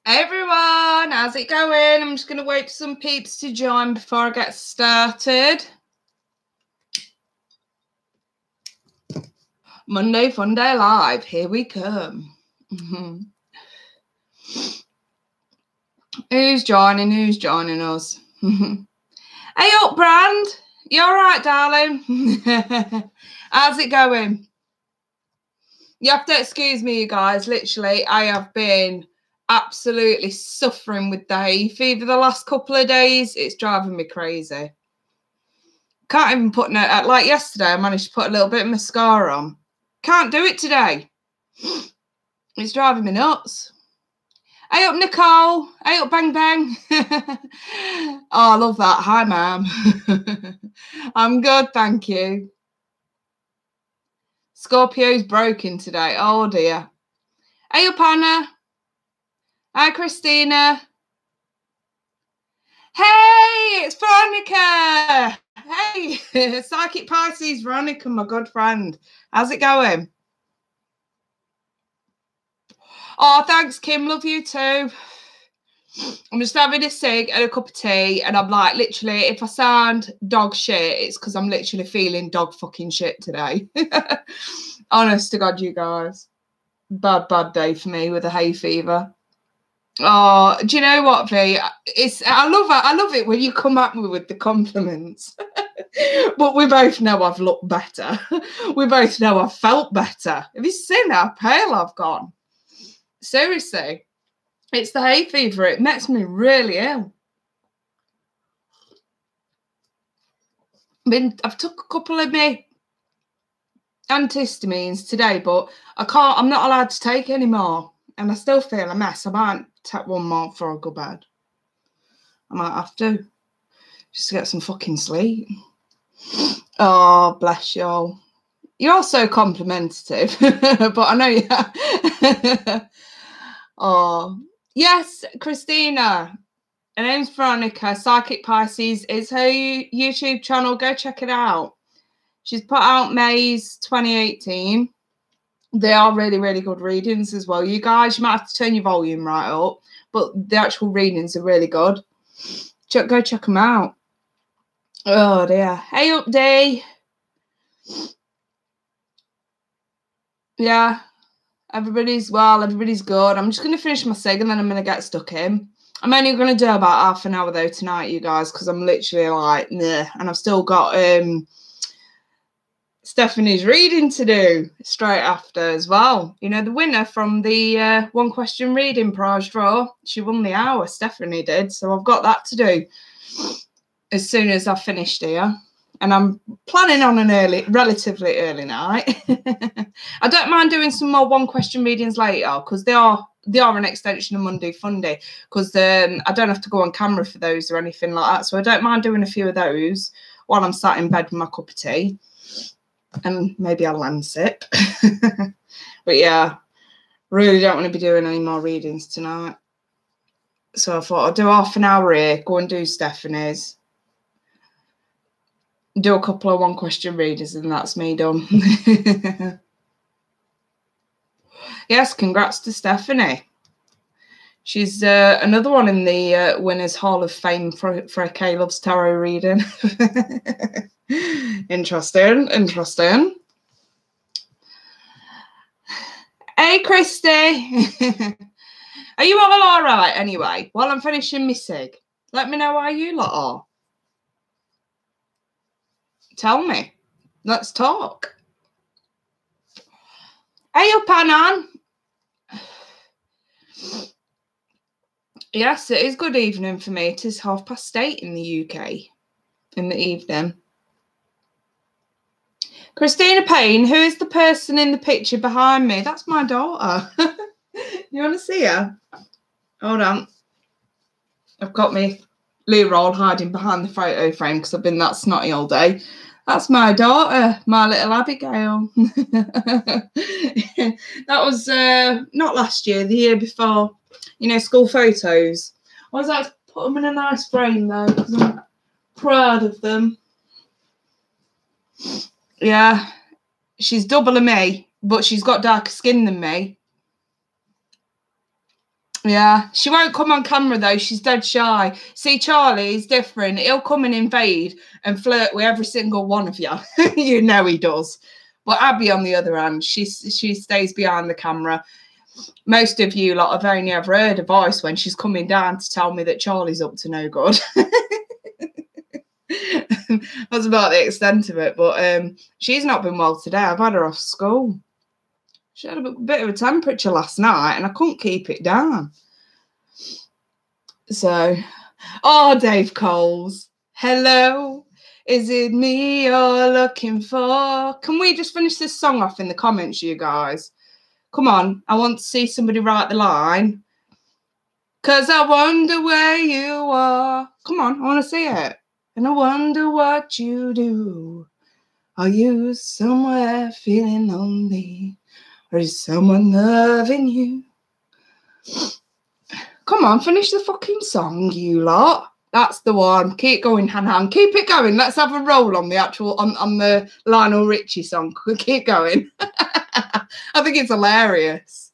Hey everyone, how's it going? I'm just going to wait for some peeps to join before I get started. Monday Funday Live, here we come. Who's joining us? Hey up, Brand. You all right, darling? How's it going? You have to excuse me, you guys. Literally, I have been absolutely suffering with the hay fever the last couple of days. It's driving me crazy. Can't even put like yesterday, I managed to put a little bit of mascara on. Can't do it today. It's driving me nuts. Hey up, Nicole. Hey up, Bang Bang. Oh, I love that. Hi, ma'am. I'm good, thank you. Scorpio's broken today. Oh, dear. Hey up, Anna. Hi, Christina. Hey, it's Veronica. Hey, Psychic Pisces, Veronica, my good friend. How's it going? Oh, thanks, Kim. Love you too. I'm just having a cig and a cup of tea, and I'm like, literally, if I sound dog shit, it's because I'm literally feeling dog fucking shit today. Honest to God, you guys. Bad day for me with a hay fever. Oh, do you know what, V? I love it when you come at me with the compliments. But we both know I've looked better. We both know I've felt better. Have you seen how pale I've gone? Seriously. It's the hay fever. It makes me really ill. I've took a couple of my antihistamines today, but I'm not allowed to take any more. And I still feel a mess. I might take one more before I go bed. I might have to. Just to get some fucking sleep. Oh, bless y'all. You're so complimentary. But I know you. Oh, yes, Christina. Her name's Veronica. Psychic Pisces is her YouTube channel. Go check it out. She's put out May's 2018. They are really, really good readings as well. You guys, you might have to turn your volume right up, but the actual readings are really good. Go check them out. Oh, dear. Hey, up, Dee. Yeah. Everybody's good. I'm just going to finish my cig and then I'm going to get stuck in. I'm only going to do about half an hour though tonight, you guys, because I'm literally like, nah. And I've still got Stephanie's reading to do straight after as well. You know, the winner from the one question reading prize draw, she won the hour, Stephanie did. So I've got that to do as soon as I've finished here. And I'm planning on an relatively early night. I don't mind doing some more one question readings later because they are an extension of Monday Funday because I don't have to go on camera for those or anything like that. So I don't mind doing a few of those while I'm sat in bed with my cup of tea. And maybe I'll land sip. But yeah, really don't want to be doing any more readings tonight. So I thought I'll do half an hour here, go and do Stephanie's. Do a couple of one question readers and that's me done. Yes, congrats to Stephanie. She's another one in the Winners Hall of Fame for a K Loves Tarot reading. Interesting. Hey, Christy. Are you all right anyway? While I'm finishing my cig, let me know how you lot are. Tell me. Let's talk. Hey up, Anan. Yes, it is good evening for me. It is 8:30 in the UK in the evening. Christina Payne, who is the person in the picture behind me? That's my daughter. You want to see her? Hold on. I've got me loo roll hiding behind the photo frame because I've been that snotty all day. That's my daughter, my little Abigail. That was not last year, the year before. You know, school photos. I was like to put them in a nice frame though because I'm proud of them. Yeah, she's double of me, but she's got darker skin than me. Yeah, she won't come on camera though. She's dead shy. See, Charlie's different. He'll come and invade and flirt with every single one of you. You know he does. But Abby, on the other hand, she stays behind the camera. Most of you lot have only ever heard a voice when she's coming down to tell me that Charlie's up to no good. That's about the extent of it. But she's not been well today. I've had her off school. She had a bit of a temperature last night and I couldn't keep it down. So, oh, Dave Coles. Hello. Is it me you're looking for? Can we just finish this song off in the comments, you guys? Come on. I want to see somebody write the line. 'Cause I wonder where you are. Come on. I want to see it. And I wonder what you do. Are you somewhere feeling lonely? Or is someone loving you? Come on, finish the fucking song, you lot. That's the one. Keep going, Han. Keep it going. Let's have a roll on the actual on the Lionel Richie song. Keep going. I think it's hilarious.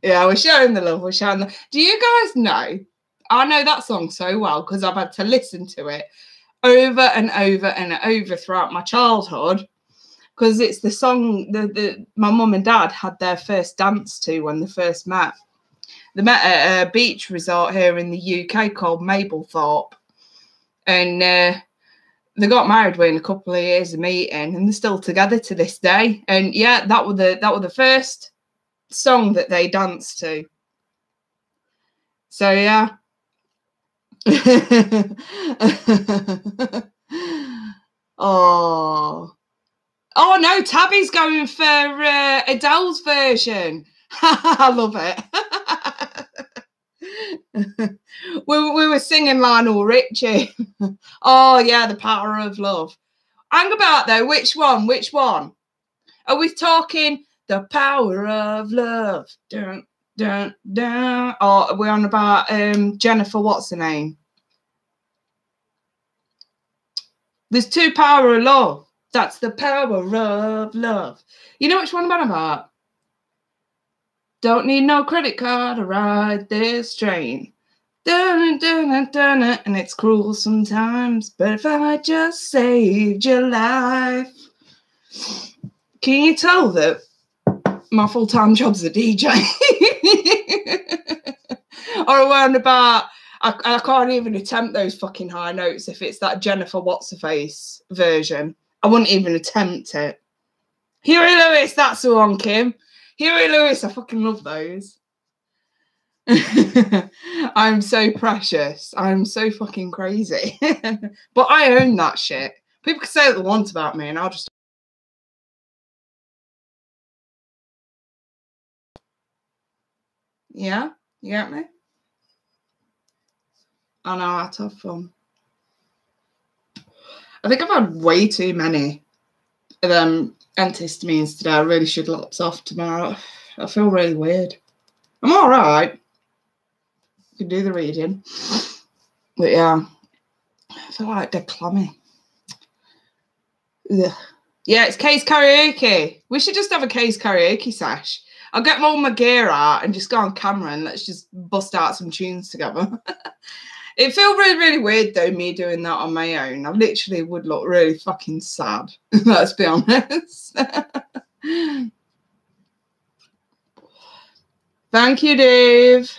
Yeah, we're showing the love. We're showing the. Do you guys know? I know that song so well because I've had to listen to it over and over and over throughout my childhood. Because it's the song that my mum and dad had their first dance to when they first met. They met at a beach resort here in the UK called Mablethorpe. And they got married within a couple of years of meeting and they're still together to this day. And yeah, that was the first song that they danced to. So yeah. Oh no, Tabby's going for Adele's version. I love it. we were singing Lionel Richie. Oh yeah, The Power of Love. Hang about though, which one? Which one? Are we talking The Power of Love? Dun, dun, dun. Or are we on about Jennifer, what's her name? There's two Power of Love. That's the power of love. You know which one I'm about? Don't need no credit card to ride this train. Dun, dun, dun, dun, dun. And it's cruel sometimes, but if I just saved your life. Can you tell that my full-time job's a DJ? Or around about, I can't even attempt those fucking high notes if it's that Jennifer What's-Her-Face version. I wouldn't even attempt it. Huey Lewis, that's the one, Kim. Huey Lewis, I fucking love those. I'm so precious. I'm so fucking crazy. But I own that shit. People can say what they want about me and I'll just... Yeah? You get me? I know, I had to have fun. I think I've had way too many of them antihistamines today. I really should lapse off tomorrow. I feel really weird. I'm all right. I can do the reading. But yeah, I feel like dead clammy. Ugh. Yeah, it's Case karaoke. We should just have a Case karaoke sesh. I'll get all my gear out and just go on camera and let's just bust out some tunes together. It feels really, really weird, though, me doing that on my own. I literally would look really fucking sad, let's be honest. Thank you, Dave.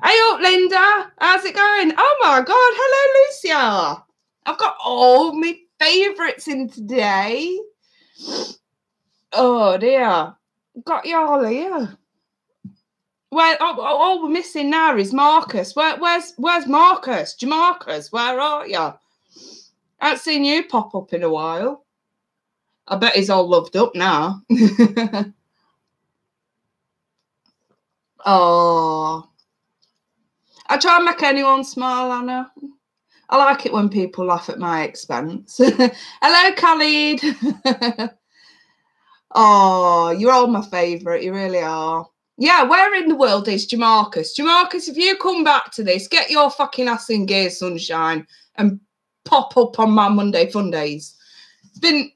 Hey up, Linda. How's it going? Oh, my God. Hello, Lucia. I've got all my favourites in today. Oh, dear. Got you all here. Well, all we're missing now is Marcus. Where's Marcus? Jamarcus, where are you? I haven't seen you pop up in a while. I bet he's all loved up now. Oh. I try and make anyone smile, Anna. I like it when people laugh at my expense. Hello, Khalid. Oh, you're all my favourite. You really are. Yeah, where in the world is Jamarcus? Jamarcus, if you come back to this, get your fucking ass in gear, sunshine, and pop up on my Monday Fundays. It's been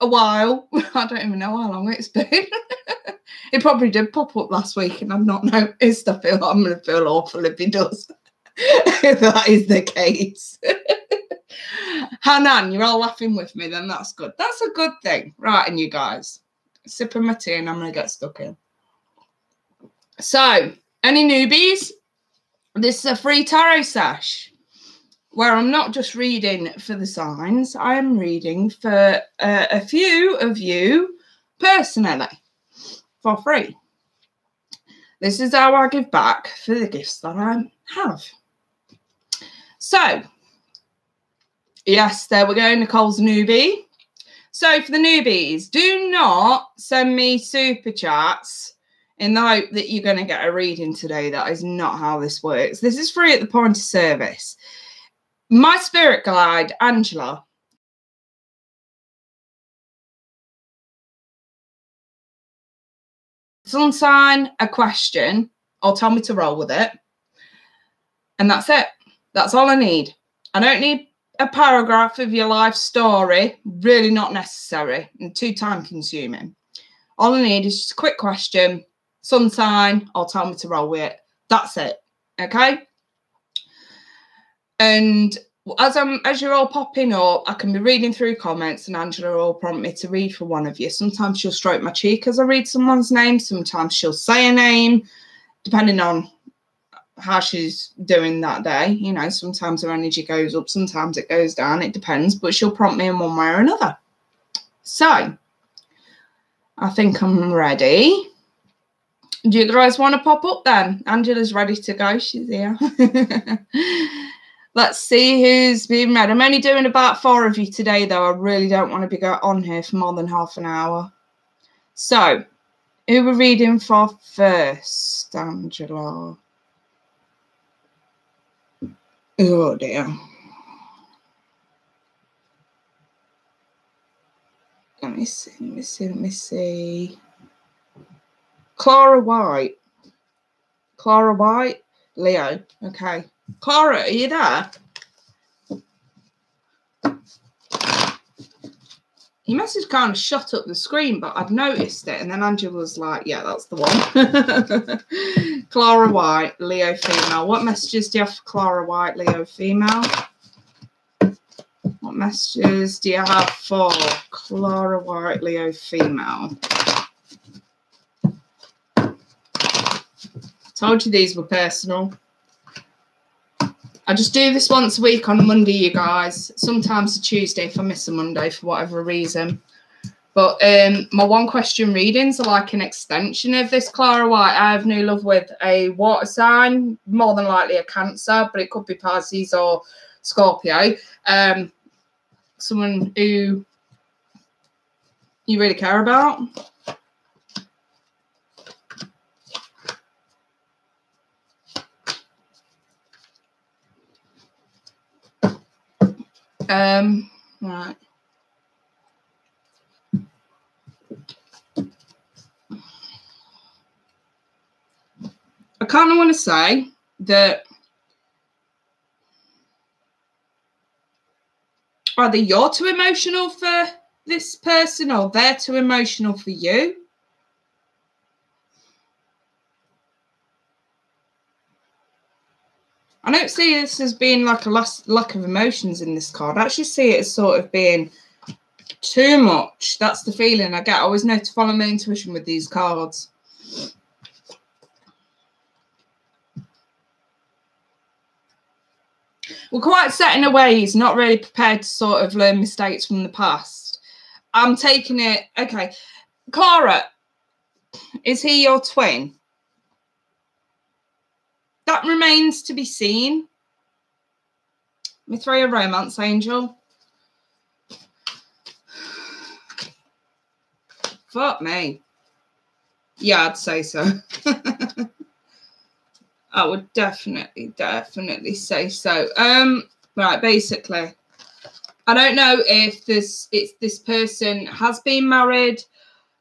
a while. I don't even know how long it's been. It probably did pop up last week and I've not noticed. I feel like I'm going to feel awful if he does. If that is the case. Hanan, you're all laughing with me, then that's good. That's a good thing. Right, and you guys. Sipping my tea and I'm going to get stuck in. So, any newbies? This is a free tarot sesh where I'm not just reading for the signs, I am reading for a few of you personally for free. This is how I give back for the gifts that I have. So, yes, there we go, Nicole's newbie. So, for the newbies, do not send me super chats in the hope that you're going to get a reading today. That is not how this works. This is free at the point of service. My spirit guide, Angela, sun sign, a question, or tell me to roll with it. And that's it. That's all I need. I don't need a paragraph of your life story. Really not necessary and too time consuming. All I need is just a quick question, sun sign, or tell me to roll with it. That's it. Okay? And as you're all popping up, I can be reading through comments and Angela will prompt me to read for one of you. Sometimes she'll stroke my cheek as I read someone's name. Sometimes she'll say a name, depending on how she's doing that day. You know, sometimes her energy goes up, sometimes it goes down. It depends, but she'll prompt me in one way or another. So, I think I'm ready. Do you guys want to pop up then? Angela's ready to go. She's here. Let's see who's been read. I'm only doing about 4 of you today, though. I really don't want to be on here for more than half an hour. So, who we're reading for first, Angela? Oh, dear. Let me see. Clara White. Clara White? Leo. Okay. Clara, are you there? Your message kind of shut up the screen, but I'd noticed it. And then Angela was like, yeah, that's the one. Clara White, Leo female. What messages do you have for Clara White, Leo female? What messages do you have for Clara White, Leo female? Told you these were personal. I just do this once a week on a Monday, you guys. Sometimes a Tuesday if I miss a Monday for whatever reason. But my one question readings are like an extension of this. Clara White, I have new love with a water sign, more than likely a Cancer, but it could be Pisces or Scorpio. Someone who you really care about. Right. I kind of want to say that either you're too emotional for this person or they're too emotional for you. I don't see this as being like a lack of emotions in this card. I actually see it as sort of being too much. That's the feeling I get. I always know to follow my intuition with these cards. We're quite set in a way. He's not really prepared to sort of learn mistakes from the past. I'm taking it. Okay. Clara, is he your twin? That remains to be seen. Let me throw a romance angel. Fuck me. Yeah, I'd say so. I would definitely say so. Right, basically, I don't know if this person has been married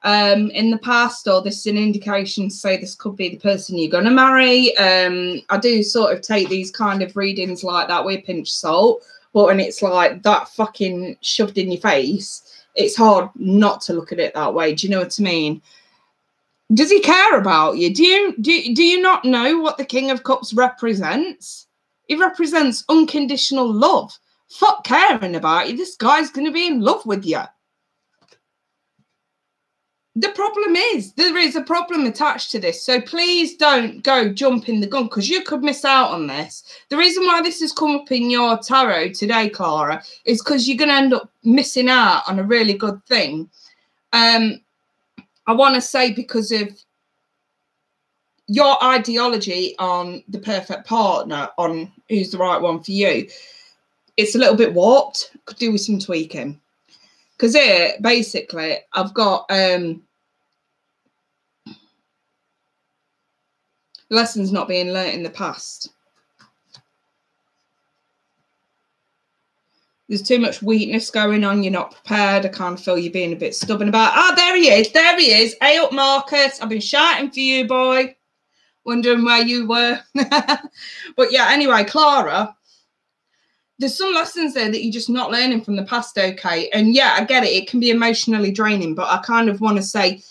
in the past, or this is an indication to say this could be the person you're going to marry. I do sort of take these kind of readings like that with a pinch of salt, but when it's like that fucking shoved in your face, it's hard not to look at it that way. Do you know what I mean? Does he care about you? Do you not know what the King of Cups represents? He represents unconditional love. Fuck caring about you. This guy's going to be in love with you. The problem is, there is a problem attached to this. So please don't go jumping the gun, because you could miss out on this. The reason why this has come up in your tarot today, Clara, is because you're going to end up missing out on a really good thing. I want to say because of your ideology on the perfect partner, on who's the right one for you, it's a little bit warped. Could do with some tweaking. Because here, basically, I've got lessons not being learnt in the past. There's too much weakness going on. You're not prepared. I kind of feel you're being a bit stubborn about. Oh, there he is. There he is. Hey up, Marcus. I've been shouting for you, boy. Wondering where you were. But yeah, anyway, Clara, there's some lessons there that you're just not learning from the past, okay? And yeah, I get it. It can be emotionally draining, but I kind of want to say,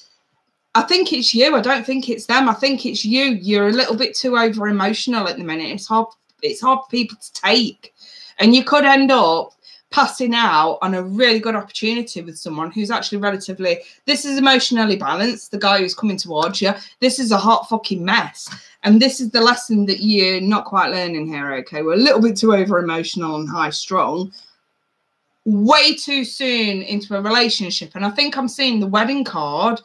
I think it's you. I don't think it's them. I think it's you. You're a little bit too over emotional at the minute. It's hard for people to take. And you could end up passing out on a really good opportunity with someone who's actually relatively, this is emotionally balanced, the guy who's coming towards you. This is a hot fucking mess. And this is the lesson that you're not quite learning here, okay? We're a little bit too over emotional and high strung. Way too soon into a relationship. And I think I'm seeing the wedding card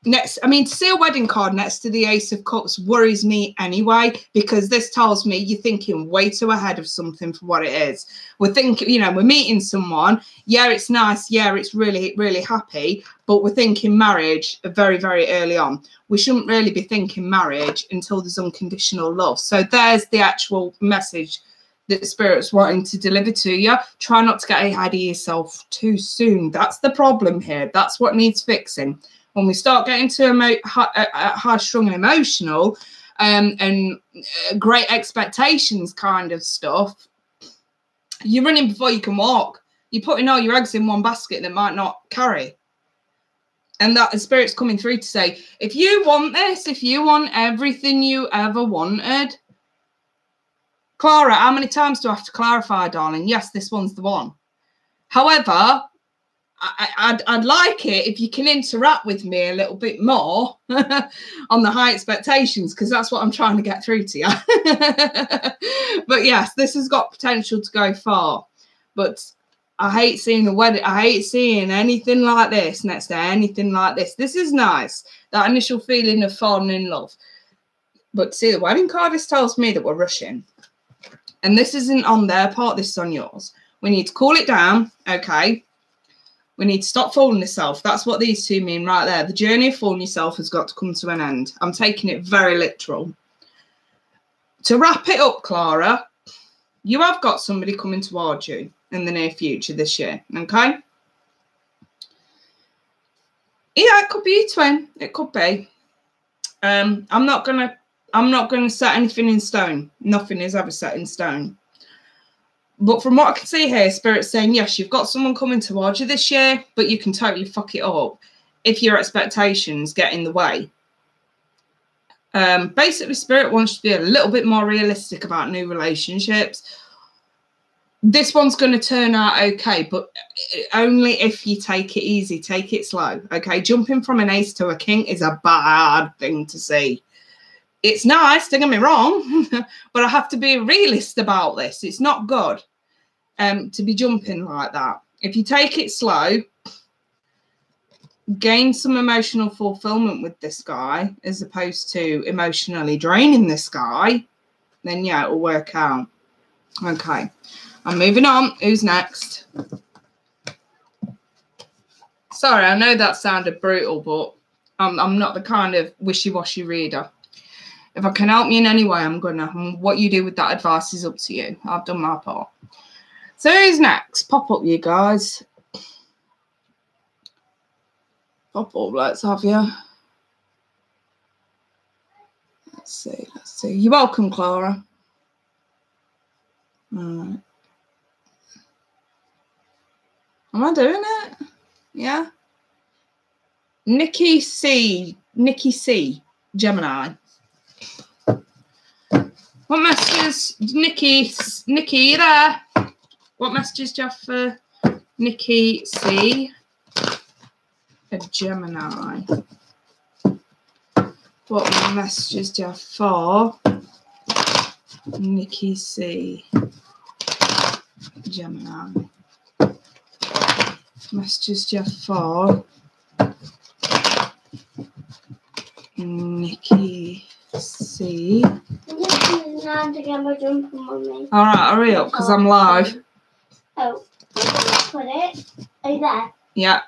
next. I mean, to see a wedding card next to the Ace of Cups worries me anyway, because this tells me you're thinking way too ahead of something for what it is. We're thinking, you know, we're meeting someone. Yeah, it's nice. Yeah, it's really, really happy. But we're thinking marriage very, very early on. We shouldn't really be thinking marriage until there's unconditional love. So there's the actual message that Spirit's wanting to deliver to you. Try not to get ahead of yourself too soon. That's the problem here. That's what needs fixing. When we start getting to high-strung and emotional and great expectations kind of stuff, you're running before you can walk. You're putting all your eggs in one basket that might not carry. And that the Spirit's coming through to say, if you want this, if you want everything you ever wanted, Clara, how many times do I have to clarify, darling? Yes, this one's the one. However, I'd like it if you can interact with me a little bit more on the high expectations, because that's what I'm trying to get through to you. But yes, this has got potential to go far. But I hate seeing a wedding. I hate seeing anything like this next to anything like this. This is nice, that initial feeling of falling in love. But see, the wedding card, this tells me that we're rushing. And this isn't on their part, this is on yours. We need to cool it down, okay? We need to stop fooling yourself. That's what these two mean right there. The journey of fooling yourself has got to come to an end. I'm taking it very literal. To wrap it up, Clara, you have got somebody coming towards you in the near future this year, okay? Yeah, it could be a twin. It could be. I'm not gonna set anything in stone. Nothing is ever set in stone. But from what I can see here, Spirit's saying, yes, you've got someone coming towards you this year, but you can totally fuck it up if your expectations get in the way. Basically, Spirit wants you to be a little bit more realistic about new relationships. This one's going to turn out okay, but only if you take it easy, take it slow, okay? Jumping from an ace to a king is a bad thing to see. It's nice, don't get me wrong, but I have to be a realist about this. It's not good to be jumping like that. If you take it slow, gain some emotional fulfillment with this guy as opposed to emotionally draining this guy, then yeah, it'll work out. Okay, I'm moving on. Who's next? Sorry, I know that sounded brutal, but I'm not the kind of wishy-washy reader. If I can help you in any way, I'm gonna. What you do with that advice is up to you. I've done my part. So who's next? Pop up, you guys. Pop up, let's have you. Let's see. You're welcome, Clara. All right. Am I doing it? Yeah. Nikki C, Gemini. What messages, Nikki, you there? What messages do you have for Nikki C, a Gemini? What messages do you have for Nikki C, Gemini? Messages do you have for Nikki C? Alright, hurry up because I'm live. Oh, put it. Are you there? Yeah.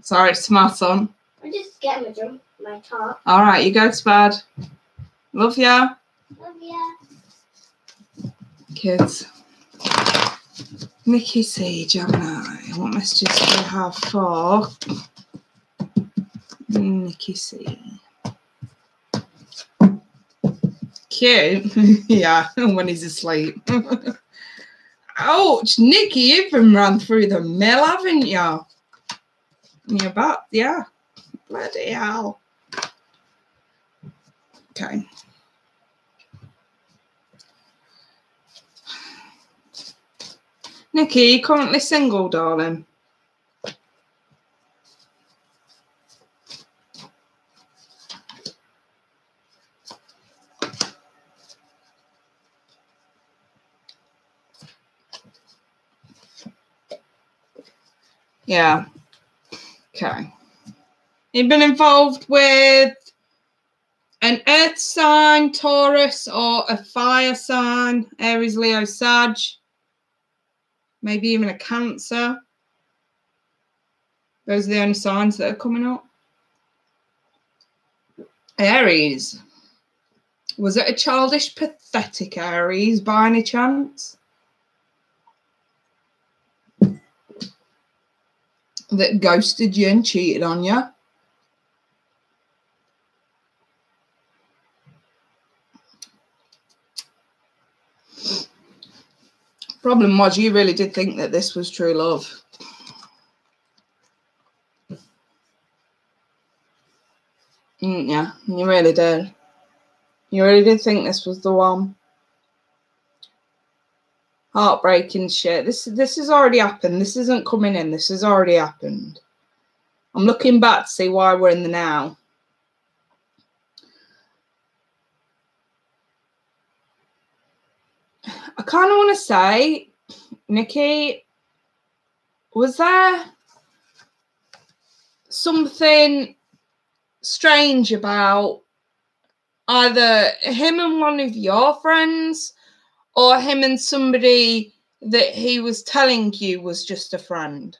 Sorry, it's my son. I'm just getting my top. Alright, you go to bed. Love ya. Love ya. Kids. Nikki C, Gemini. What messages do you have for Nikki C? Cute. Yeah, when he's asleep. Ouch, Nikki, you've been run through the mill, haven't you? You're back, yeah. Bloody hell. Okay. Nikki, you currently single, darling? Yeah. Okay. You've been involved with an earth sign, Taurus, or a fire sign, Aries, Leo, Sag. Maybe even a Cancer. Those are the only signs that are coming up. Aries. Was it a childish, pathetic Aries by any chance? That ghosted you and cheated on you? Problem was, you really did think that this was true love. Yeah, you really did. You really did think this was the one. Heartbreaking shit. This has already happened. This isn't coming in. This has already happened. I'm looking back to see why we're in the now. I kind of want to say, Nikki, was there something strange about either him and one of your friends or him and somebody that he was telling you was just a friend?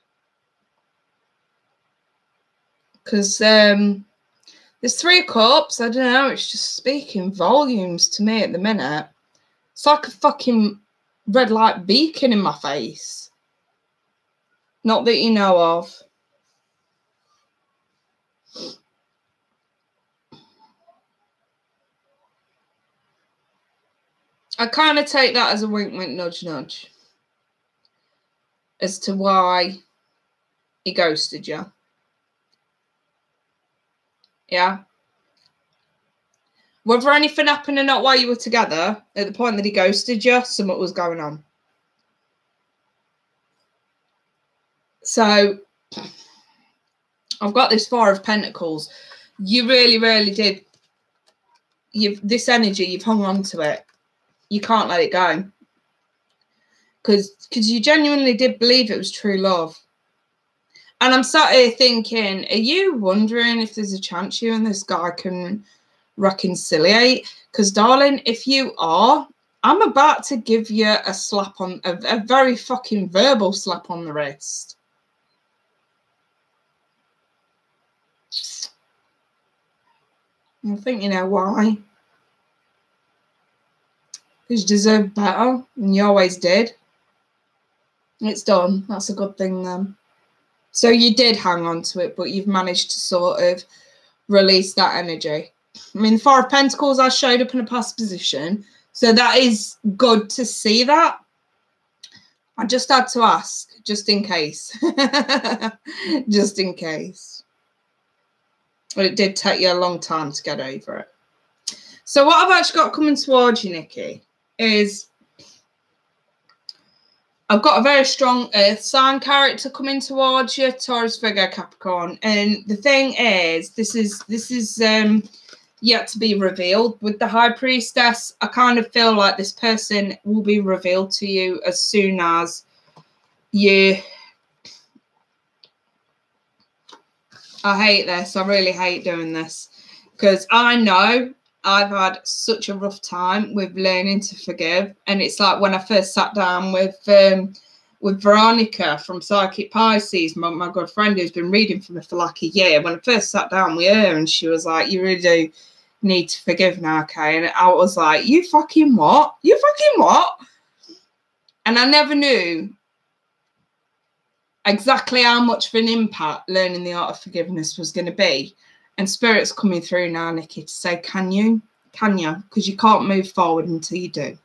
Because there's 3 cups. I don't know. It's just speaking volumes to me at the minute. It's like a fucking red light beacon in my face. Not that you know of. I kind of take that as a wink, wink, nudge, nudge. As to why he ghosted you. Yeah. Whether anything happened or not while you were together, at the point that he ghosted you, something was going on. So, I've got this 4 of Pentacles. You really, really did. This energy, you've hung on to it. You can't let it go. Because you genuinely did believe it was true love. And I'm sat here thinking, are you wondering if there's a chance you and this guy can reconciliate? Because, darling, if you are, I'm about to give you a slap on, a very fucking verbal slap on the wrist. I think you know why. Because you deserve better, and you always did. It's done. That's a good thing then. So you did hang on to it, but you've managed to sort of release that energy. I mean, the 4 of Pentacles, I showed up in a past position. So that is good to see that. I just had to ask, just in case. Just in case. But it did take you a long time to get over it. So what I've actually got coming towards you, Nikki, is I've got a very strong earth sign character coming towards you, Taurus, Virgo, Capricorn. And the thing is, this is yet to be revealed. With the High Priestess, I kind of feel like this person will be revealed to you as soon as you... I hate this. I really hate doing this because I know I've had such a rough time with learning to forgive. And it's like when I first sat down with Veronica from Psychic Pisces, my good friend who's been reading for me for like a year. When I first sat down with her and she was like, you really do need to forgive now, okay? And I was like, you fucking what? You fucking what? And I never knew exactly how much of an impact learning the art of forgiveness was going to be. And Spirit's coming through now, Nikki, to say, can you? Can you? Because you can't move forward until you do.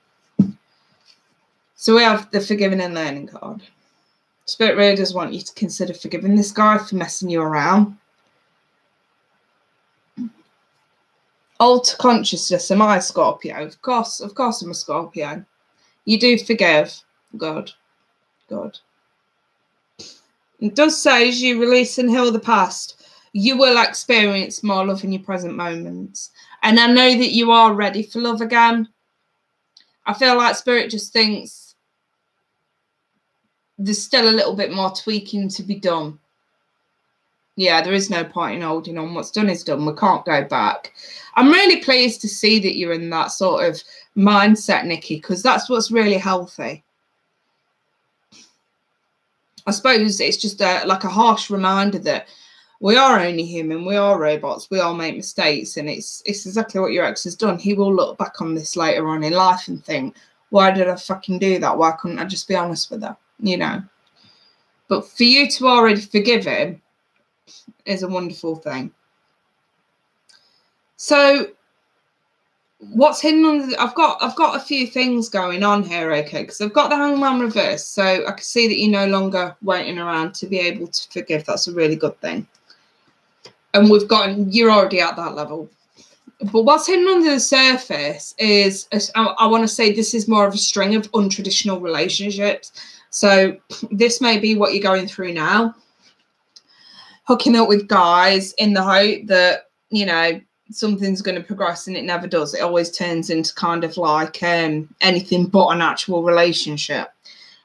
So we have the forgiving and learning card. Spirit really does want you to consider forgiving this guy for messing you around. Alter consciousness, am I a Scorpio? Of course I'm a Scorpio. You do forgive. Good. Good. It does say as you release and heal the past, you will experience more love in your present moments. And I know that you are ready for love again. I feel like Spirit just thinks there's still a little bit more tweaking to be done. Yeah, there is no point in holding on. What's done is done. We can't go back. I'm really pleased to see that you're in that sort of mindset, Nikki, because that's what's really healthy. I suppose it's just like a harsh reminder that we are only human, we are robots, we all make mistakes, and it's exactly what your ex has done. He will look back on this later on in life and think, why did I fucking do that? Why couldn't I just be honest with her? You know. But for you to already forgive him is a wonderful thing. So what's hidden under I've got a few things going on here, okay, because I've got the Hangman reverse, so I can see that you're no longer waiting around to be able to forgive. That's a really good thing. And you're already at that level. But what's hidden under the surface is, I want to say, this is more of a string of untraditional relationships. So this may be what you're going through now, hooking up with guys in the hope that, you know, something's going to progress, and it never does. It always turns into kind of like anything but an actual relationship.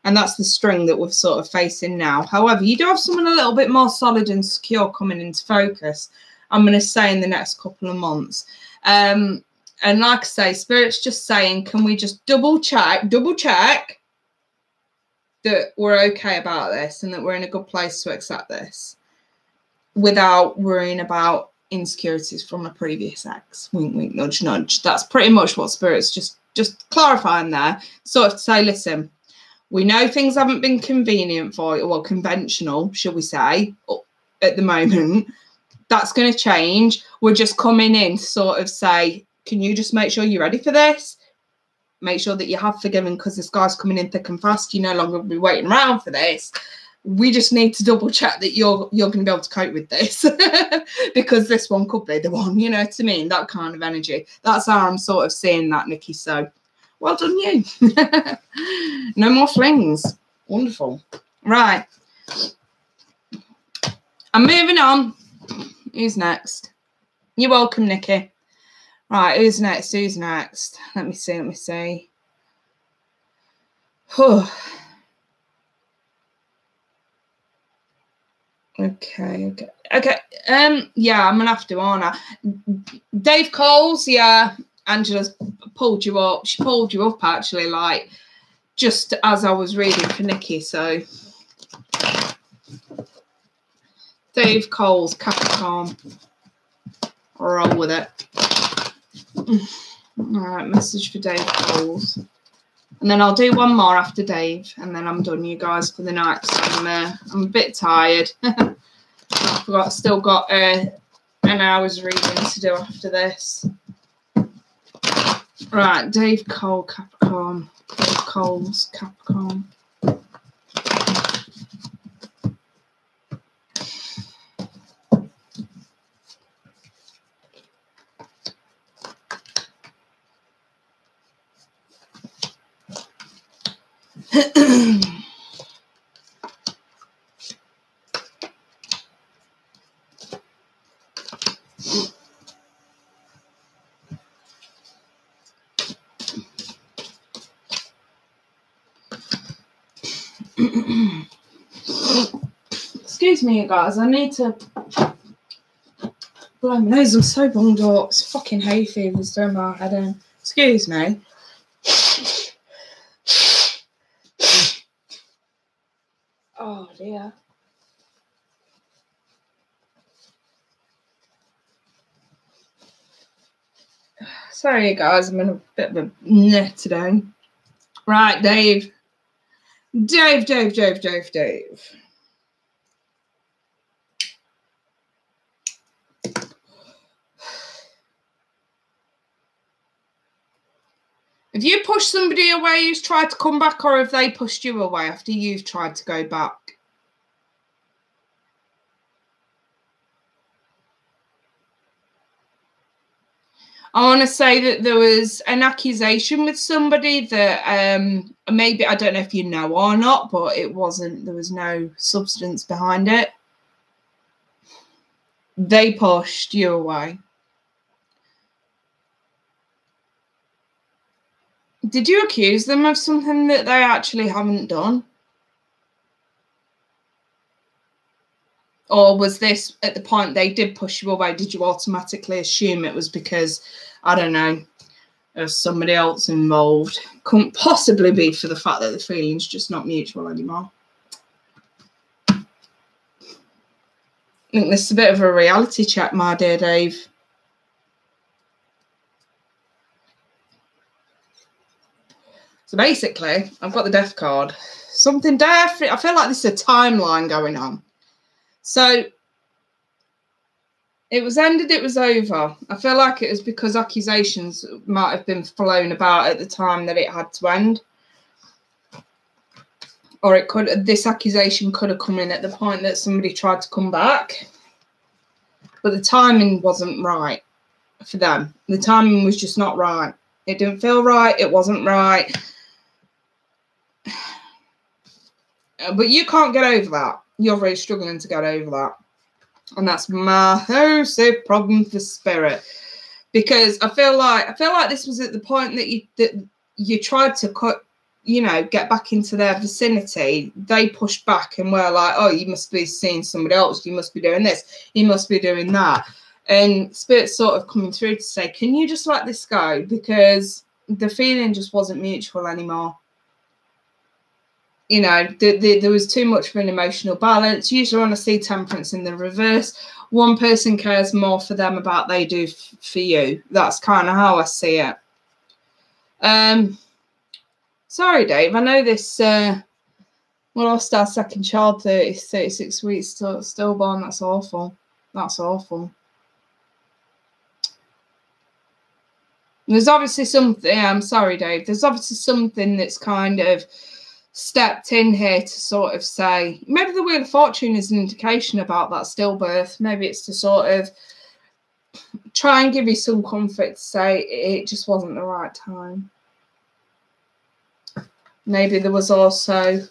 And that's the string that we're sort of facing now. However, you do have someone a little bit more solid and secure coming into focus, I'm going to say, in the next couple of months. And like I say, Spirit's just saying, can we just double check that we're okay about this and that we're in a good place to accept this without worrying about insecurities from a previous ex. Wink, wink, nudge, nudge. That's pretty much what Spirit's just clarifying there. Sort of to say, listen, we know things haven't been convenient for you, well, conventional, shall we say, at the moment. That's going to change. We're just coming in to sort of say, can you just make sure you're ready for this? Make sure that you have forgiven, because this guy's coming in thick and fast. You no longer be waiting around for this. We just need to double check that you're going to be able to cope with this because this one could be the one, you know what I mean? That kind of energy. That's how I'm sort of seeing that, Nikki. So well done you. No more flings. Wonderful. Right. I'm moving on. Who's next? You're welcome, Nikki. Right, who's next? Let me see. Okay. Yeah, I'm gonna have to, aren't I? Dave Coles, yeah. Angela's pulled you up. She pulled you up actually, like just as I was reading for Nikki. So Dave Coles, Capricorn. Roll with it. All right, message for Dave Coles. And then I'll do one more after Dave, and then I'm done, you guys, for the night. So I'm a bit tired. I've still got an hour's reading to do after this. Right, Dave Cole, Capricorn. Dave Coles, Capricorn. Excuse me, you guys. I need to blow my nose. I'm so bunged up. It's fucking hay fever's doing my head in. Excuse me. Oh dear. Sorry, guys. I'm in a bit of a net today. Right, Dave. Dave. Have you pushed somebody away who's tried to come back, or have they pushed you away after you've tried to go back? I want to say that there was an accusation with somebody that maybe, I don't know if you know or not, but it wasn't, there was no substance behind it. They pushed you away. Did you accuse them of something that they actually haven't done? Or was this at the point they did push you away? Did you automatically assume it was because, I don't know, there's somebody else involved? Couldn't possibly be for the fact that the feeling's just not mutual anymore. I think this is a bit of a reality check, my dear Dave. So basically, I've got the death card. Something different. I feel like this is a timeline going on. So it was ended, it was over. I feel like it was because accusations might have been flown about at the time that it had to end. Or it could, this accusation could have come in at the point that somebody tried to come back. But the timing wasn't right for them. The timing was just not right. It didn't feel right. It wasn't right. But you can't get over that. You're really struggling to get over that. And that's massive problem for spirit. Because I feel like this was at the point that you tried to cut, get back into their vicinity. They pushed back and were like, oh, you must be seeing somebody else. You must be doing this. You must be doing that. And Spirit's sort of coming through to say, can you just let this go? Because the feeling just wasn't mutual anymore. There was too much of an emotional balance. Usually when I see temperance in the reverse, one person cares more for them about they do for you. That's kind of how I see it. Sorry, Dave. I know this, we lost our second child, 36 weeks stillborn. That's awful. That's awful. There's obviously something, I'm sorry, Dave. There's obviously something that's kind of stepped in here to sort of say, maybe the Wheel of Fortune is an indication about that stillbirth. Maybe it's to sort of try and give you some comfort to say it just wasn't the right time. Maybe there was also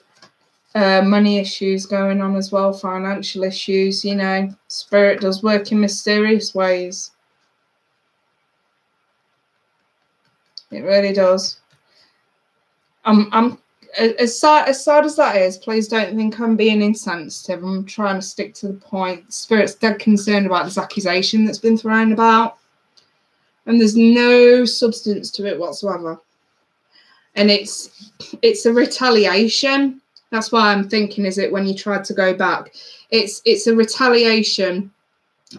money issues going on as well, financial issues. Spirit does work in mysterious ways. It really does. I'm as sad as that is, please don't think I'm being insensitive. I'm trying to stick to the point. Spirit's dead concerned about this accusation that's been thrown about. And there's no substance to it whatsoever. And it's a retaliation. That's why I'm thinking, is it when you tried to go back? It's a retaliation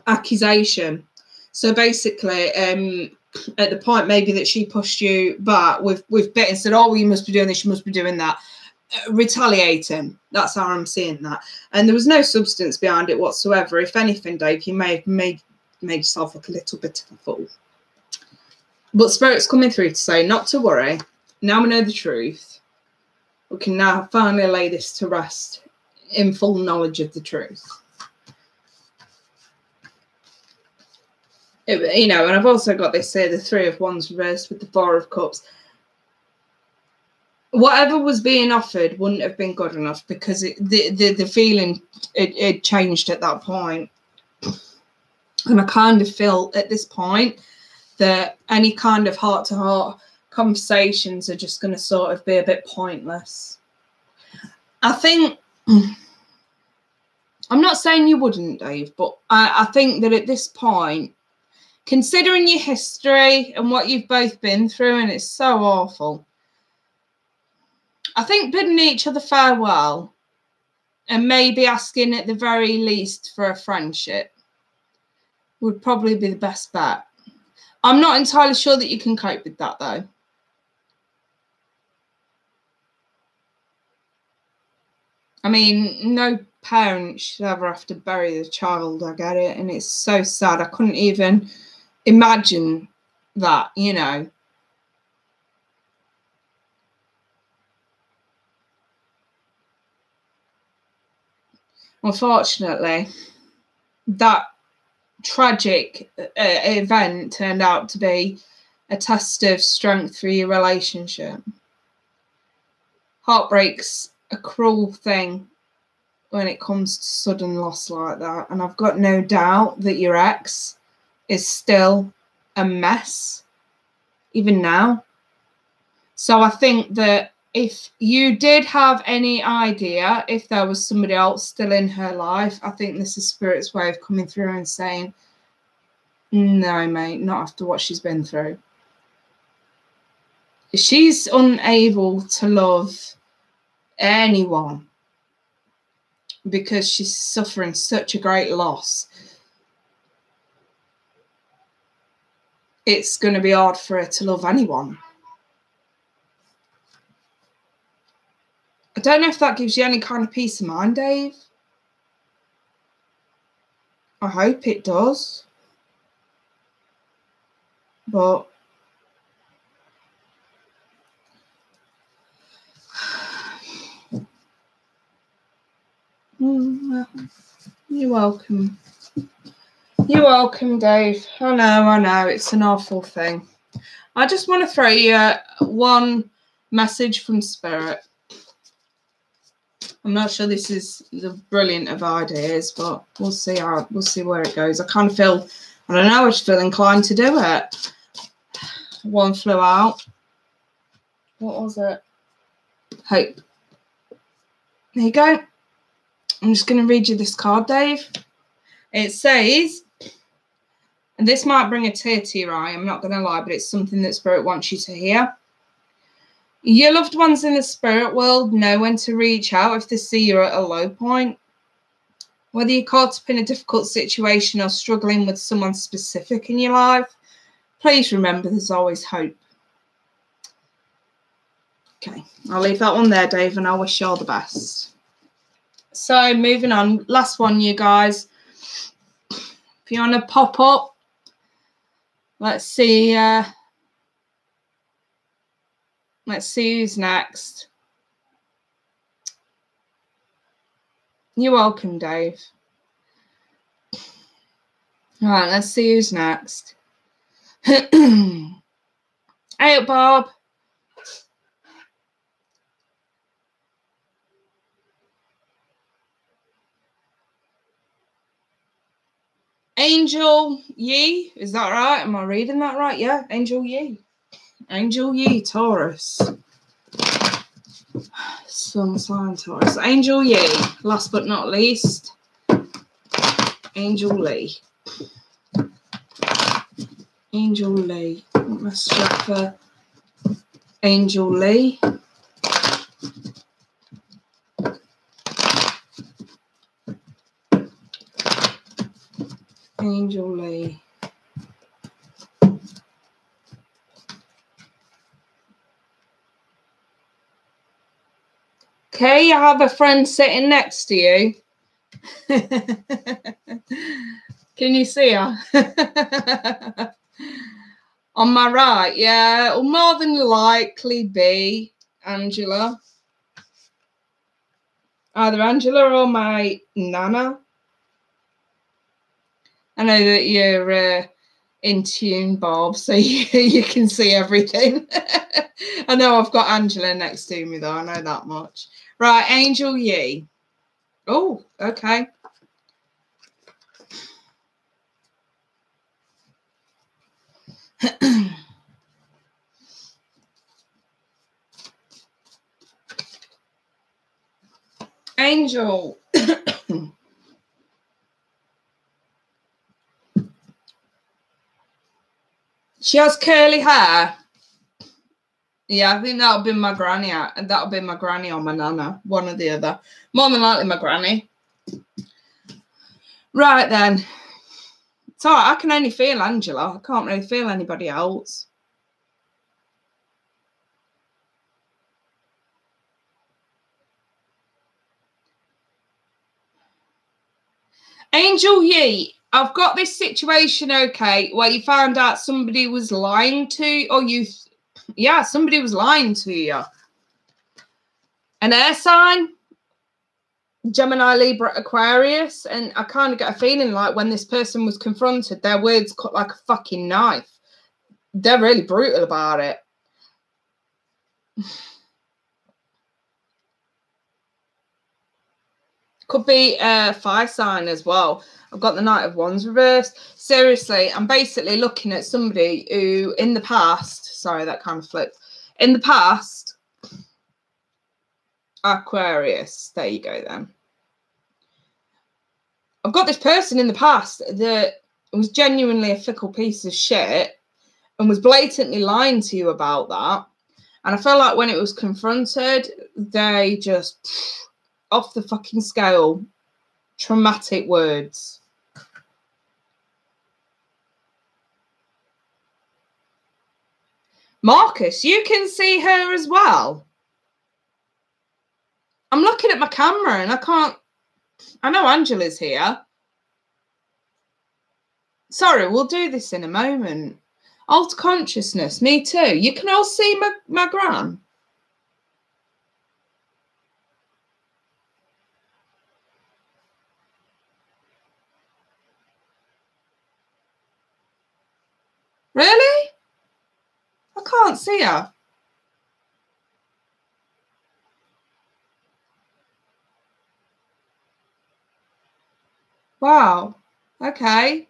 accusation. So basically, at the point maybe that she pushed you back with bit and said, oh, well, you must be doing this, you must be doing that. Retaliating. That's how I'm seeing that. And there was no substance behind it whatsoever. If anything, Dave, you may have made yourself look a little bit of a fool. But Spirit's coming through to say, not to worry. Now we know the truth. We can now finally lay this to rest in full knowledge of the truth. And I've also got this here, the Three of Wands reversed with the Four of Cups. whatever was being offered wouldn't have been good enough because the feeling it changed at that point. And I kind of feel at this point that any kind of heart-to-heart conversations are just going to sort of be a bit pointless. I think, I'm not saying you wouldn't, Dave, but I think that at this point, considering your history and what you've both been through, and it's so awful, I think bidding each other farewell and maybe asking at the very least for a friendship would probably be the best bet. I'm not entirely sure that you can cope with that, though. I mean, no parent should ever have to bury the child. I get it. And it's so sad. I couldn't even imagine that, you know. Unfortunately, that tragic event turned out to be a test of strength for your relationship. Heartbreak's a cruel thing when it comes to sudden loss like that, and I've got no doubt that your ex is still a mess even now. So I think that if you did have any idea if there was somebody else still in her life, I think this is Spirit's way of coming through and saying, no, mate, not after what she's been through. She's unable to love anyone because she's suffering such a great loss. It's going to be hard for her to love anyone. I don't know if that gives you any kind of peace of mind, Dave. I hope it does. But you're welcome. You're welcome, Dave. I know. It's an awful thing. I just want to throw you one message from Spirit. I'm not sure this is the brilliant of ideas, but we'll see where it goes. I kind of feel, I don't know, I just feel inclined to do it. One flew out. What was it? Hope. There you go. I'm just going to read you this card, Dave. It says, and this might bring a tear to your eye, I'm not going to lie, but it's something that Spirit wants you to hear. Your loved ones in the spirit world know when to reach out if they see you're at a low point. Whether you're caught up in a difficult situation or struggling with someone specific in your life, please remember there's always hope. Okay, I'll leave that one there, Dave, and I wish you all the best. So, moving on. Last one, you guys. If you want to pop up, let's see. Let's see who's next. You're welcome, Dave. All right, let's see who's next. Hey, Bob. Angel Yee, is that right? Am I reading that right? Yeah, Angel Yee. Angel Yee, Taurus. Sun sign Taurus. Angel Yee, last but not least, Angel Lee. Angel Lee. Let's check for Angel Lee. Angel Lee. Okay, you have a friend sitting next to you. Can you see her? On my right, yeah, will more than likely be Angela. Either Angela or my Nana. I know that you're in tune, Bob, so you can see everything. I know I've got Angela next to me, though. I know that much. Right, Angel Yee. Oh, okay. Angel. She has curly hair. Yeah, I think that'll be my granny. And that'll be my granny or my nana. One or the other. More than likely my granny. Right then. It's all right. I can only feel Angela. I can't really feel anybody else. Angel Yee, I've got this situation, okay, where you found out somebody was lying to you, or somebody was lying to you. An air sign, Gemini, Libra, Aquarius, and I kind of get a feeling like when this person was confronted, their words cut like a fucking knife. They're really brutal about it. Could be a fire sign as well. I've got the Knight of Wands reversed. Seriously, I'm basically looking at somebody who in the past, sorry, that kind of flipped. In the past, Aquarius, there you go then. I've got this person in the past that was genuinely a fickle piece of shit and was blatantly lying to you about that. And I feel like when it was confronted, they just off the fucking scale, traumatic words. Marcus, you can see her as well. I'm looking at my camera and I know Angela's here. Sorry, we'll do this in a moment. Alt consciousness, me too. You can all see my gran. Really? I can't see her. Wow. Okay.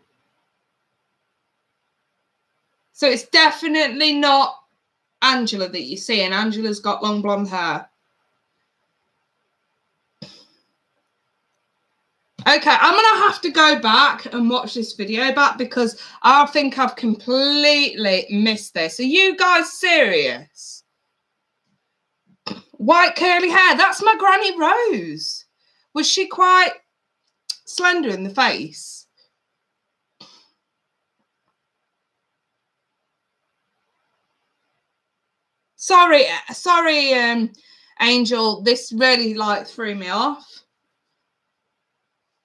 So it's definitely not Angela that you see, and Angela's got long blonde hair. Okay, I'm going to have to go back and watch this video back because I think I've completely missed this. Are you guys serious? White curly hair. That's my Granny Rose. Was she quite slender in the face? Sorry, Angel. This really threw me off.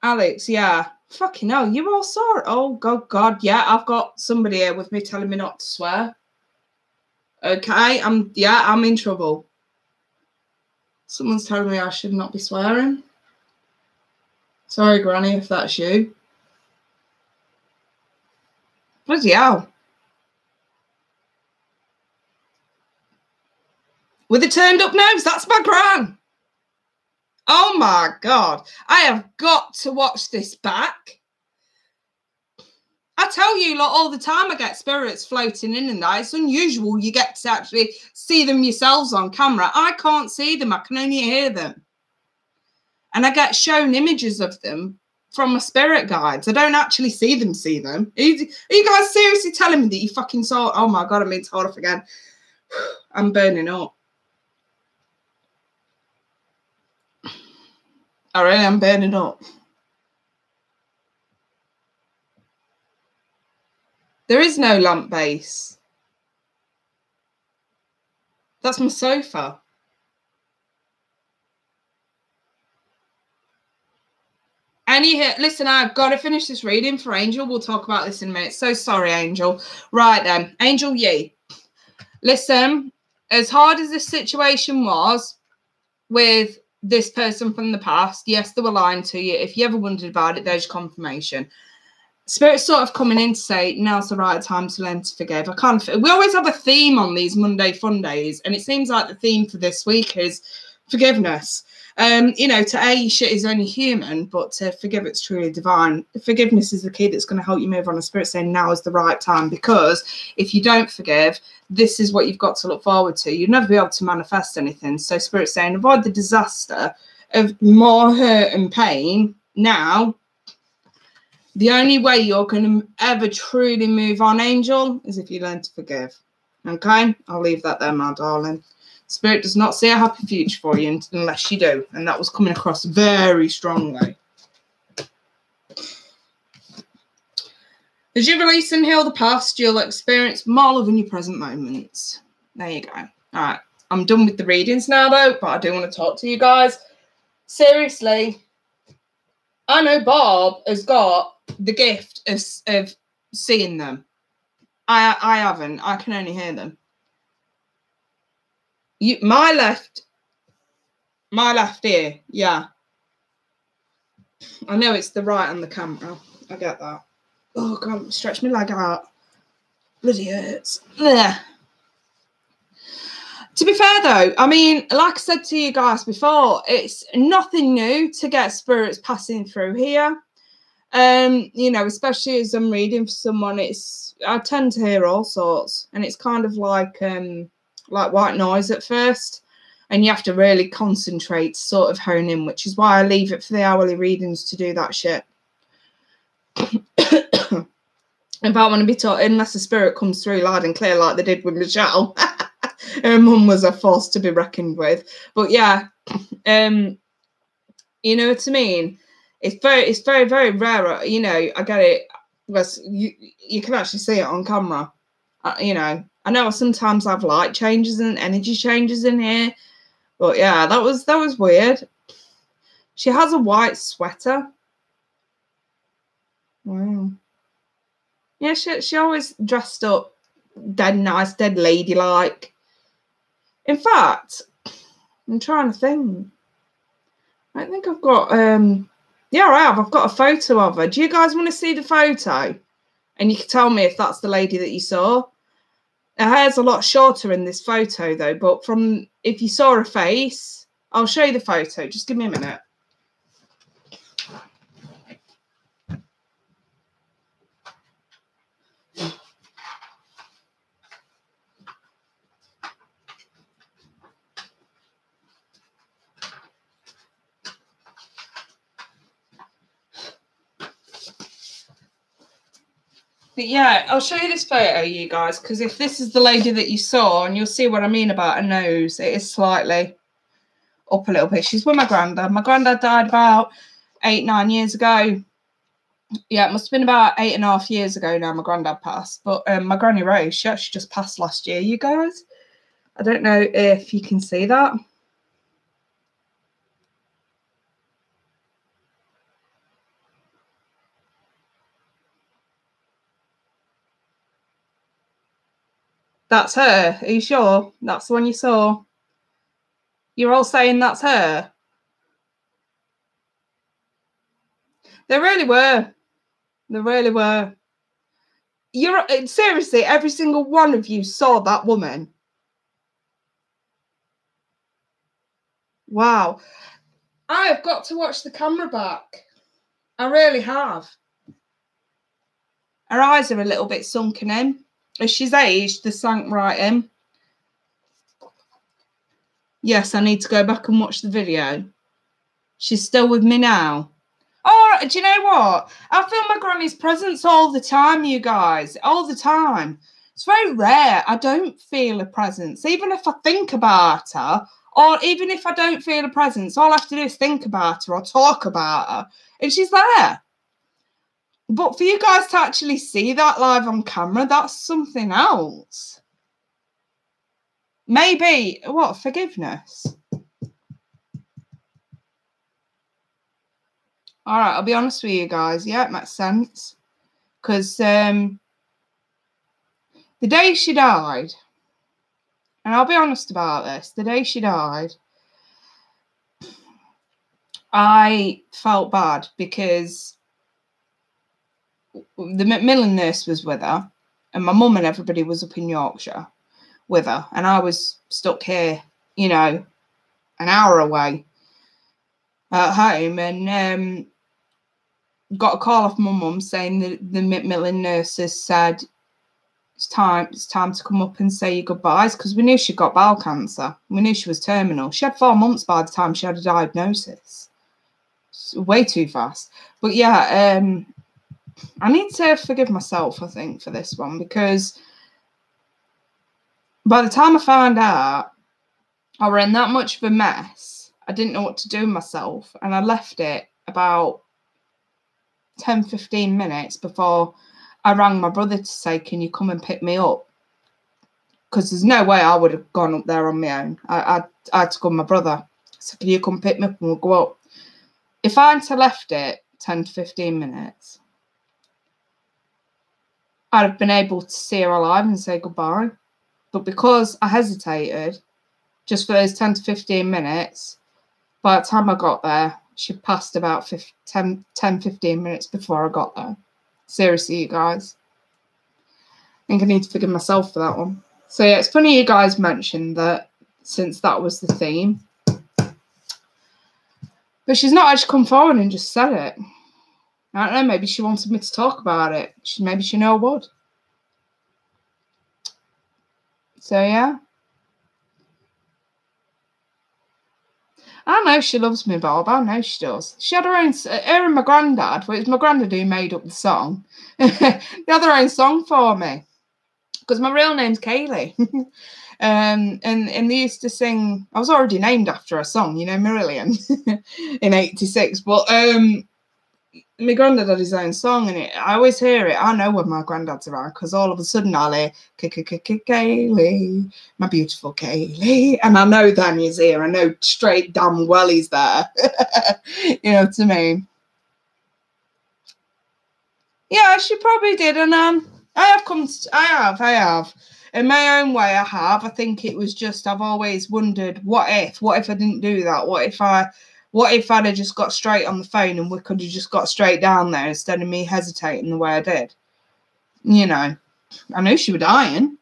Alex, yeah. Fucking hell, you all saw it. Oh, God, yeah. I've got somebody here with me telling me not to swear. Okay, I'm in trouble. Someone's telling me I should not be swearing. Sorry, Granny, if that's you. Bloody hell. With a turned up nose, that's my gran. Oh my God. I have got to watch this back. I tell you, all the time I get spirits floating in and that. It's unusual you get to actually see them yourselves on camera. I can't see them. I can only hear them. And I get shown images of them from my spirit guides. I don't actually see them. Are you guys seriously telling me that you fucking saw? Oh my God, I'm being told off again. I'm burning up. I really am burning up. There is no lamp base. That's my sofa. Listen, I've got to finish this reading for Angel. We'll talk about this in a minute. So sorry, Angel. Right then, Angel Yee. Listen, as hard as this situation was with this person from the past, yes, they were lying to you. If you ever wondered about it, there's confirmation. Spirit's sort of coming in to say now's the right time to learn to forgive. We always have a theme on these Monday Fundays, and it seems like the theme for this week is forgiveness. To A, shit is only human, but to forgive, it's truly divine. Forgiveness is the key that's going to help you move on. A Spirit saying now is the right time, because if you don't forgive, this is what you've got to look forward to. You'll never be able to manifest anything. So Spirit saying avoid the disaster of more hurt and pain now. The only way you're going to ever truly move on, Angel, is if you learn to forgive. Okay? I'll leave that there, my darling. Spirit does not see a happy future for you unless you do. And that was coming across very strongly. As you release and heal the past, you'll experience more love in your present moments. There you go. All right. I'm done with the readings now, though, but I do want to talk to you guys. Seriously, I know Bob has got the gift of seeing them. I haven't. I can only hear them. My left ear, yeah. I know it's the right on the camera. I get that. Oh, God, stretch my leg out. Bloody hurts. Ugh. To be fair, though, I mean, like I said to you guys before, it's nothing new to get spirits passing through here. Especially as I'm reading for someone, I tend to hear all sorts, and it's kind of like white noise at first, and you have to really concentrate to sort of hone in, which is why I leave it for the hourly readings to do that shit. If I want to be taught, unless the spirit comes through loud and clear like they did with Michelle. Her mum was a force to be reckoned with. But yeah, you know what I mean? It's very, very rare. I get it. You can actually see it on camera. I know I sometimes have light changes and energy changes in here. But yeah, that was weird. She has a white sweater. Wow. Yeah, she always dressed up dead nice, dead ladylike. In fact, I'm trying to think. I think I've got yeah, I have. I've got a photo of her. Do you guys want to see the photo? And you can tell me if that's the lady that you saw. Her hair's a lot shorter in this photo though, but if you saw her face, I'll show you the photo. Just give me a minute. But yeah, I'll show you this photo, you guys, because if this is the lady that you saw, and you'll see what I mean about her nose, it is slightly up a little bit. She's with my granddad. My granddad died about 8-9 years ago. Yeah, it must have been about 8.5 years ago now my granddad passed. But my granny Rose, she actually just passed last year, you guys. I don't know if you can see that. That's her. Are you sure? That's the one you saw? You're all saying that's her? They really were. They really were. Seriously, every single one of you saw that woman. Wow. I have got to watch the camera back. I really have. Her eyes are a little bit sunken in. As she's aged, they sank right in. Yes, I need to go back and watch the video. She's still with me now. Oh, do you know what? I feel my granny's presence all the time, you guys. All the time. It's very rare. I don't feel a presence. Even if I think about her, or even if I don't feel a presence, all I have to do is think about her or talk about her, and she's there. But for you guys to actually see that live on camera, that's something else. Maybe, what, forgiveness? All right, I'll be honest with you guys. Yeah, it makes sense. Because the day she died, and I'll be honest about this, the day she died, I felt bad because the Macmillan nurse was with her, and my mum and everybody was up in Yorkshire with her, and I was stuck here, you know, an hour away at home, and got a call off my mum saying that the Macmillan nurses said it's time to come up and say your goodbyes, because we knew she got bowel cancer. We knew she was terminal. She had 4 months by the time she had a diagnosis. It's way too fast. But yeah, I need to forgive myself, I think, for this one, because by the time I found out, I were in that much of a mess. I didn't know what to do with myself, and I left it about 10-15 minutes before I rang my brother to say, can you come and pick me up? Because there's no way I would have gone up there on my own. I had to call my brother. So can you come pick me up and we'll go up? If I hadn't left it 10-15 minutes, I'd have been able to see her alive and say goodbye. But because I hesitated just for those 10-15 minutes, by the time I got there, she passed about 10-15 minutes before I got there. Seriously, you guys. I think I need to forgive myself for that one. So yeah, it's funny you guys mentioned that, since that was the theme. But she's not actually come forward and just said it. I don't know, maybe she wanted me to talk about it. Maybe she knew I would. So yeah. I know she loves me, Bob. I know she does. She had her own, her and my granddad, well, it was my granddad who made up the song. They had their own song for me. Because my real name's Kaylee. And they used to sing, I was already named after a song, you know, Marillion, in 86. But my granddad had his own song, and I always hear it. I know when my granddad's around, because all of a sudden I'll hear Kaylee, my beautiful Kaylee, and I know then he's here. I know straight damn well he's there. You know what I mean? Yeah, she probably did, and I have. In my own way, I have. I think it was just, I've always wondered, what if I didn't do that? What if I'd have just got straight on the phone and we could have just got straight down there instead of me hesitating the way I did? You know, I knew she was dying.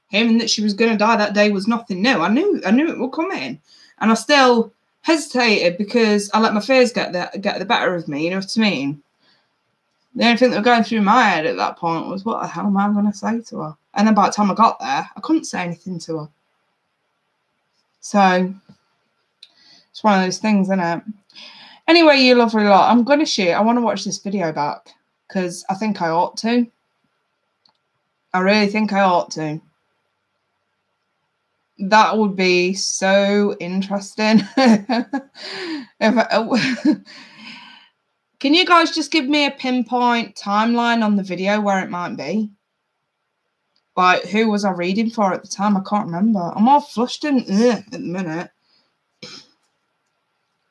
Hearing that she was going to die that day was nothing new. I knew it would come in, and I still hesitated because I let my fears get the better of me. You know what I mean? The only thing that was going through my head at that point was, what the hell am I going to say to her? And then by the time I got there, I couldn't say anything to her. So it's one of those things, isn't it? Anyway, you lovely lot, I'm going to shoot. I want to watch this video back because I think I ought to. I really think I ought to. That would be so interesting. Can you guys just give me a pinpoint timeline on the video where it might be? Like, who was I reading for at the time? I can't remember. I'm all flushed and at the minute.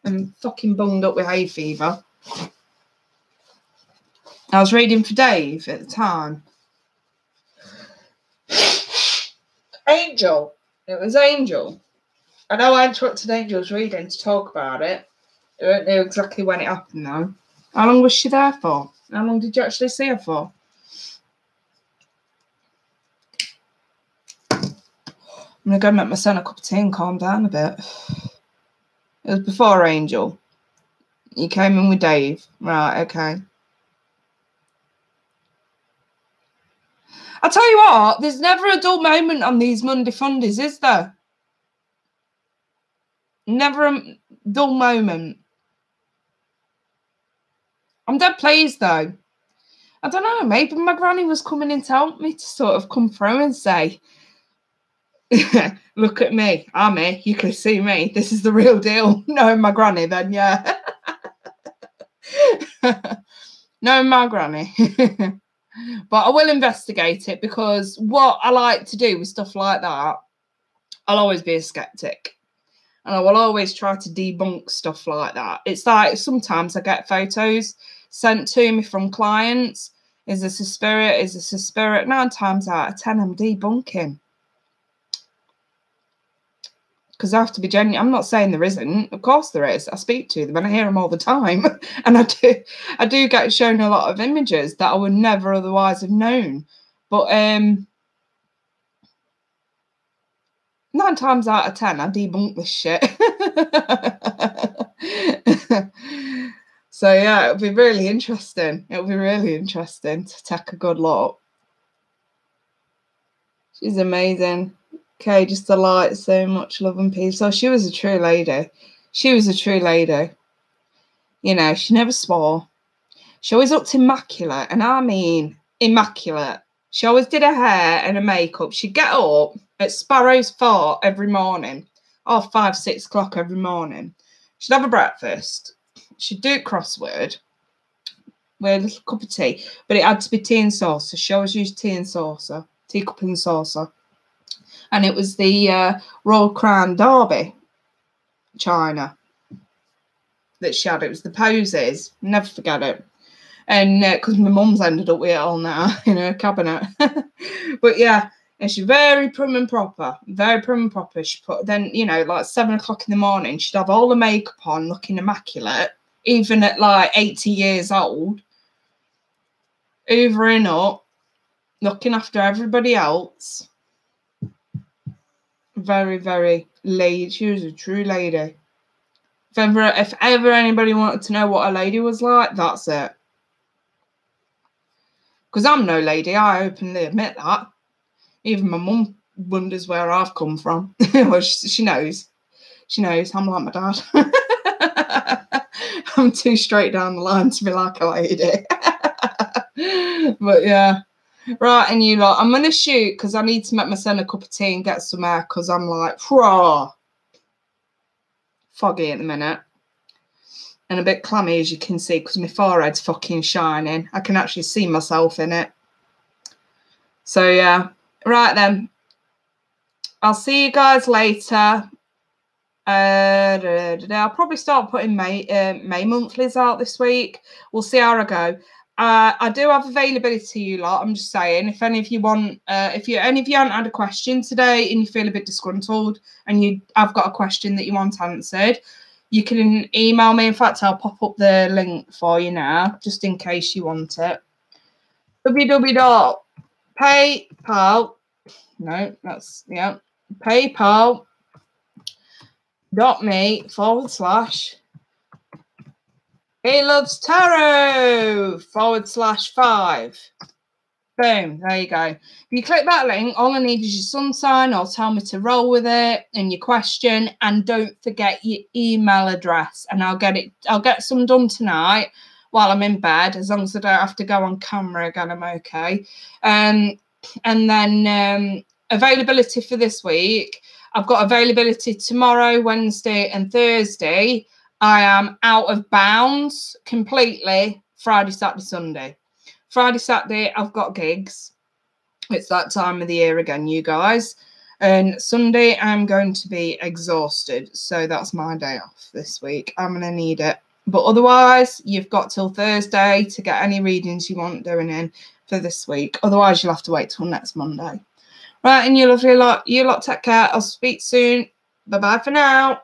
I'm fucking bunged up with hay fever. I was reading for Dave at the time. Angel. It was Angel. I know I interrupted Angel's reading to talk about it. I don't know exactly when it happened, though. How long was she there for? How long did you actually see her for? I'm going to go make my son a cup of tea and calm down a bit. It was before Angel. You came in with Dave. Right, okay. I'll tell you what, there's never a dull moment on these Monday Fundays, is there? Never a dull moment. I'm dead pleased, though. I don't know, maybe my granny was coming in to help me to sort of come through and say, look at me, I'm here, you can see me, this is the real deal. Knowing my granny, then yeah. Knowing my granny. But I will investigate it, because what I like to do with stuff like that, I'll always be a skeptic. And I will always try to debunk stuff like that. It's like sometimes I get photos sent to me from clients. Is this a spirit? Is this a spirit? 9 times out of 10, I'm debunking. because I have to be genuine. I'm not saying there isn't. Of course there is. I speak to them and I hear them all the time. And I do get shown a lot of images that I would never otherwise have known. But 9 times out of 10, I debunk this shit. So yeah, it'll be really interesting. It'll be really interesting to take a good look. She's amazing. Okay, just a light, so much love and peace. So she was a true lady. She was a true lady. You know, she never swore. She always looked immaculate, and I mean immaculate. She always did her hair and her makeup. She'd get up at Sparrow's Fort every morning, 5, 6 o'clock every morning. She'd have a breakfast. She'd do a crossword with a little cup of tea, but it had to be tea and saucer. She always used tea and saucer, teacup and saucer. And it was the Royal Crown Derby china that she had. It was the posies. Never forget it. And because my mum's ended up with it all now in her cabinet. But yeah, and she's very prim and proper. Very prim and proper. She put, then, you know, like 7 o'clock in the morning, she'd have all the makeup on, looking immaculate, even at like 80 years old. Hoovering up, looking after everybody else. Very, very lady. She was a true lady. If ever anybody wanted to know what a lady was like, that's it. Because I'm no lady, I openly admit that. Even my mum wonders where I've come from. Well, she knows. She knows I'm like my dad. I'm too straight down the line to be like a lady. But yeah. Right, and you lot, I'm going to shoot because I need to make my son a cup of tea and get some air because I'm like, foggy at the minute. And a bit clammy, as you can see, because my forehead's fucking shining. I can actually see myself in it. So, yeah. Right, then. I'll see you guys later. I'll probably start putting May monthlies out this week. We'll see how I go. I do have availability, you lot. I'm just saying, if any of you want, if any of you haven't had a question today and you feel a bit disgruntled and I've got a question that you want answered, you can email me. In fact, I'll pop up the link for you now, just in case you want it. www.paypal. No, that's, yeah. PayPal.me/ He Loves Tarot /5. Boom, there you go. If you click that link, all I need is your sun sign or tell me to roll with it and your question, and don't forget your email address, and I'll get some done tonight while I'm in bed, as long as I don't have to go on camera again, I'm okay. And then availability for this week, I've got availability tomorrow, Wednesday and Thursday. I am out of bounds completely Friday, Saturday, Sunday. Friday, Saturday, I've got gigs. It's that time of the year again, you guys. And Sunday, I'm going to be exhausted. So that's my day off this week. I'm going to need it. But otherwise, you've got till Thursday to get any readings you want doing in for this week. Otherwise, you'll have to wait till next Monday. Right, and you lovely lot. You lot take care. I'll speak soon. Bye-bye for now.